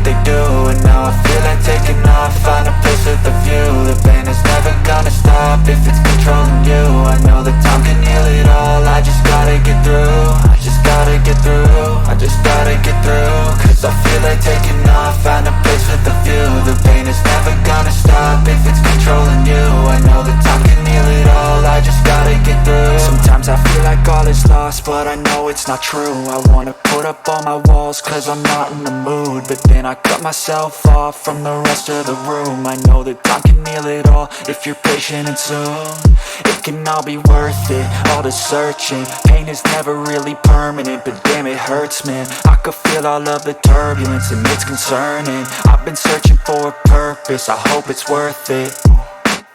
they do, and now I feel like taking off. Find a place with a view. The pain is never gonna stop if it's controlling you. I know that time can heal it all. I just gotta get through. I just gotta get through. I just gotta get through. Cause I feel like taking off. Find a place with a view. The pain is never gonna stop if it's controlling you. I know that time can heal it all. I just gotta get through. Sometimes I feel like all is lost, but I know it's not true. I wanna put up all my walls cause I'm not in the mood, but then I cut myself off from the rest of the room. I know that time can heal it all if you're patient, and soon it can all be worth it, all the searching. Pain is never really permanent, but damn it hurts, man. I could feel all of the turbulence and it's concerning. I've been searching for a purpose, I hope it's worth it.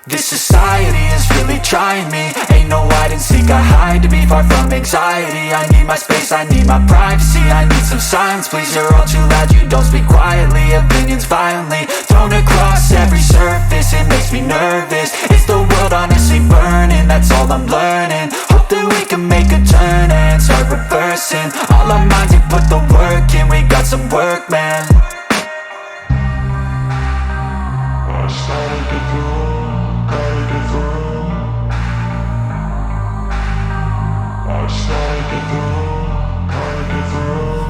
This society is really trying me. Ain't no hide and seek, I hide to be far from anxiety. I need my space, I need my privacy. I need some silence, please, you're all too loud. You don't speak quietly, opinions violently thrown across every surface. It makes me nervous, it's the world honestly burning. That's all I'm learning, hope that we can make a turn and start reversing. All our minds, we put the work in, we got some work, man.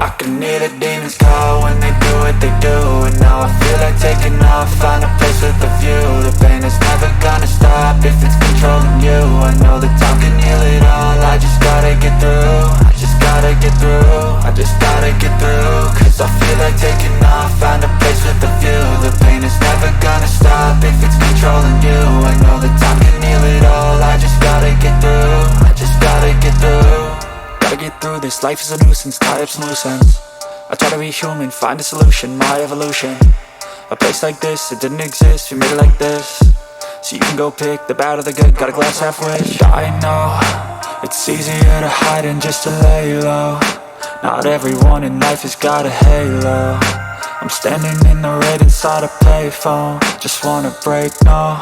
I can hear the demons call when they do what they do, and now I feel like taking off. Find a place with a view. The pain is never gonna stop if it's controlling you. I know that time can heal it all. I just gotta get through. I just gotta get through. I just gotta get through. Cause I feel like taking off. Find a place with a view. The pain is never gonna stop if it's controlling you. I know that time can heal it all. I just gotta get through. I just gotta get through. Gotta get through this, life is a nuisance, tie up some loose ends. I try to be human, find a solution, my evolution. A place like this, it didn't exist, we made it like this. So you can go pick the bad or the good, got a glass half wish. I know, it's easier to hide than just to lay low. Not everyone in life has got a halo. I'm standing in the red inside a payphone. Just wanna break, no,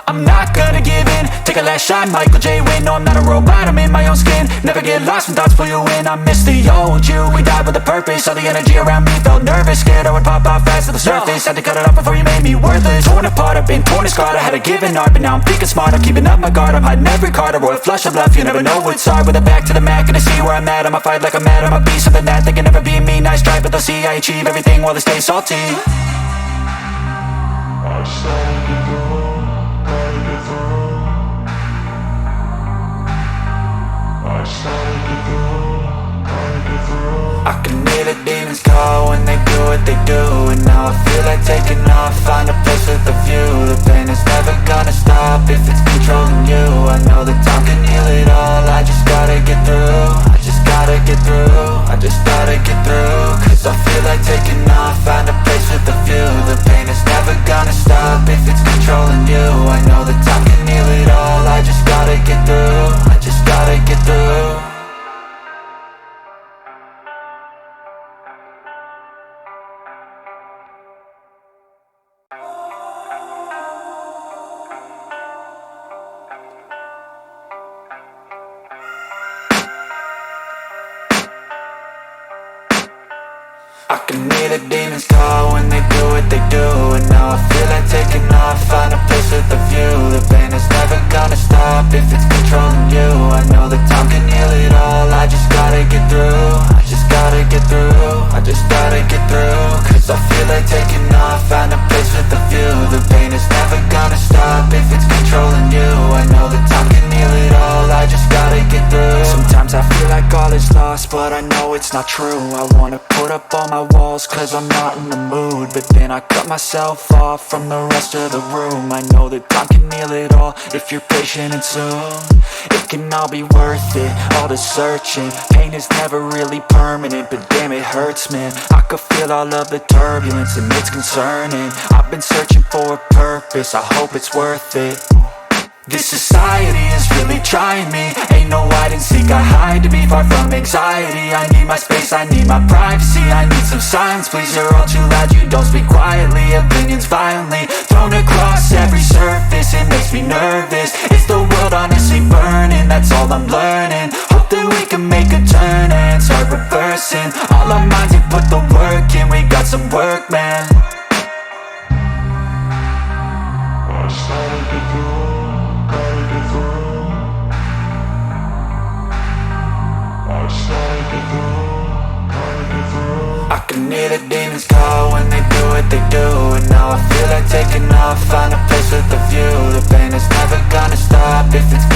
I'm not gonna give in. Take a last shot, Michael J. Win. No, I'm not a robot, I'm in my own skin. Never get lost when thoughts pull you in. I miss the old you, we died with a purpose. All the energy around me felt nervous, scared I would pop off fast to the surface. Had to cut it off before you made me worthless. Torn apart, I've been torn and scarred. I had a given art, but now I'm thinking smart. I'm keeping up my guard, I'm hiding every card. A royal flush of left, you never know what's hard. With a back to the mat, gonna see where I'm at. I'ma fight like I'm mad, I'ma be something that they can never be me. Nice try, but they'll see I achieve everything while they stay salty. I can hear the demons call when they do what they do, and now I feel like taking off. Find a place with a view. The pain is never gonna stop if it's controlling you. I know that time can heal it all. I just gotta get through. I just gotta get through. I just gotta get through. Cause I feel like taking off. Find a place with a view. The pain is never gonna stop if it's controlling you. I know that time can heal it all. I just gotta get through. I just gotta get through. I can hear the demons call when they do what they do, and now I feel like taking off. Find a place with a view. The pain is never gonna stop if it's controlling you. I know that time can heal it all. I just gotta get through. I just gotta get through. I just gotta get through. Cause I feel like taking off. Find a place with a view. The pain is never gonna stop if it's controlling you. I know that time can heal it all. I just gotta get through. Sometimes I feel like all is lost, but I know it's not true. I wanna put up all my walls cause I'm not in the mood, but then I cut myself off from the rest of the room. I know that time can heal it all if you're patient, and soon it can all be worth it, all the searching. Pain is never really permanent, but damn it hurts, man. I could feel all of the turbulence and it's concerning. I've been searching for a purpose, I hope it's worth it. This society is really trying me. Ain't no hide and seek, I hide to be far from anxiety. I need my space, I need my privacy. I need some silence, please, you're all too loud. You don't speak quietly, opinions violently thrown across every surface. It makes me nervous, it's the world honestly burning. That's all I'm learning, hope that we can make a turn and start reversing. All our minds, put the work in, we got some work, man. I just gotta get through, gotta get through. I just gotta get through, gotta get through. I can hear the demons call when they do what they do. And now I feel like taking off, find a place with a view. The pain is never gonna stop if it's